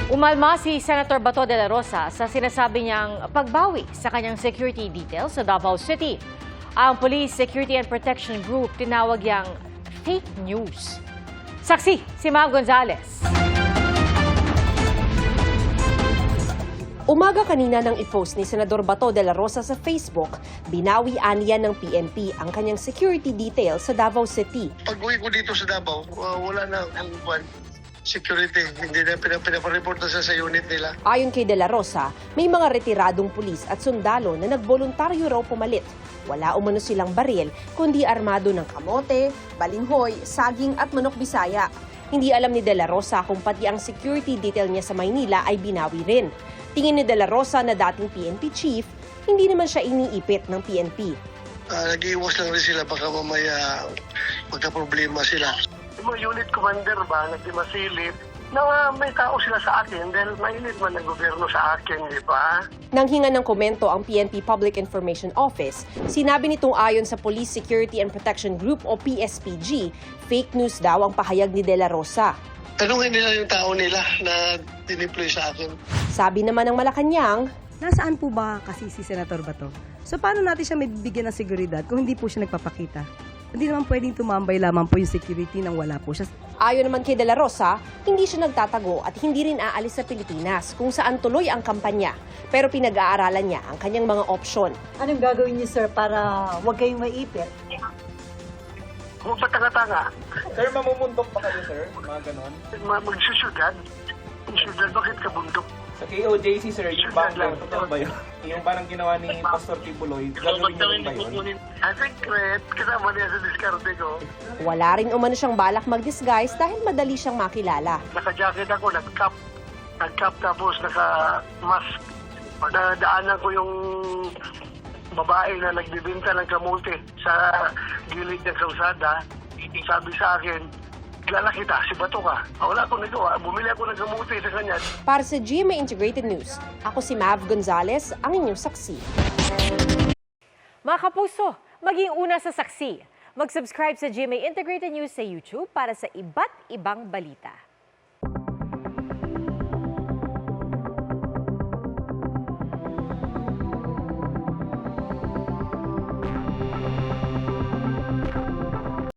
Umalma si Senator Bato de la Rosa sa sinasabi niyang pagbawi sa kanyang security details sa Davao City. Ang Police Security and Protection Group tinawag yang fake news. Saksi, si Mav Gonzales. Umaga kanina nang i-post ni Senador Bato de la Rosa sa Facebook, binawi-an niya ng PNP ang kanyang security details sa Davao City. Pag-uwi ko dito sa Davao, wala na ang security. Hindi na pinapareport na sa unit nila. Ayon kay de la Rosa, may mga retiradong pulis at sundalo na nagboluntaryo raw pumalit. Wala umano silang baril, kundi armado ng kamote, balinghoy, saging at manok Bisaya. Hindi alam ni de la Rosa kung pati ang security detail niya sa Maynila ay binawi rin. Tingin ni de la Rosa na dating PNP chief, hindi naman siya iniipit ng PNP. Nag-iwas lang rin sila, baka mamaya magka-problema sila. Yung mga unit commander ba, nagdimasilip, na may tao sila sa akin dahil mainit man ang gobyerno sa akin, di ba? Nang hinga ng komento ang PNP Public Information Office, sinabi nitong ayon sa Police Security and Protection Group o PSPG, fake news daw ang pahayag ni de la Rosa. Tanungin nila yung tao nila na dineploy sa akin. Sabi naman ng Malacanang, nasaan po ba kasi si Senator Bato? So paano natin siya may bibigyan ng seguridad kung hindi po siya nagpapakita? Hindi naman pwedeng tumambay lamang po yung security nang wala po siya. ayon naman kay de la Rosa, hindi siya nagtatago at hindi rin aalis sa Pilipinas kung saan tuloy ang kampanya. Pero pinag-aaralan niya ang kanyang mga opsyon. Anong gagawin niyo, sir, para huwag kayong maipit? Kung sa tanga-tanga, Sir, mamumundok pa kayo, sir? Mga ganon? magsusyudad. Syudad, bakit ka bundok? Sa KOJC, sir, yung bunker, totoo ba yun? Yung parang ginawa ni Pastor Tibuloy, gagawin niyo rin ba yun? I think, kasama niya sa diskarte ko. Wala rin umano siyang balak mag-disguise dahil madali siyang makilala. Naka-jacket ako, nag-cap tapos naka-mask. Nadaanan ko yung babae na nagbibinta ng kamote sa gilid ng kalsada. Sabi sa akin, kilala kita, si Bato ka. Wala akong nagawa, bumili ako ng kamote sa kanya. Para sa GMA Integrated News, ako si Mav Gonzales, ang inyong saksi. Mga kapuso, maging una sa saksi. Mag-subscribe sa GMA Integrated News sa YouTube para sa iba't ibang balita.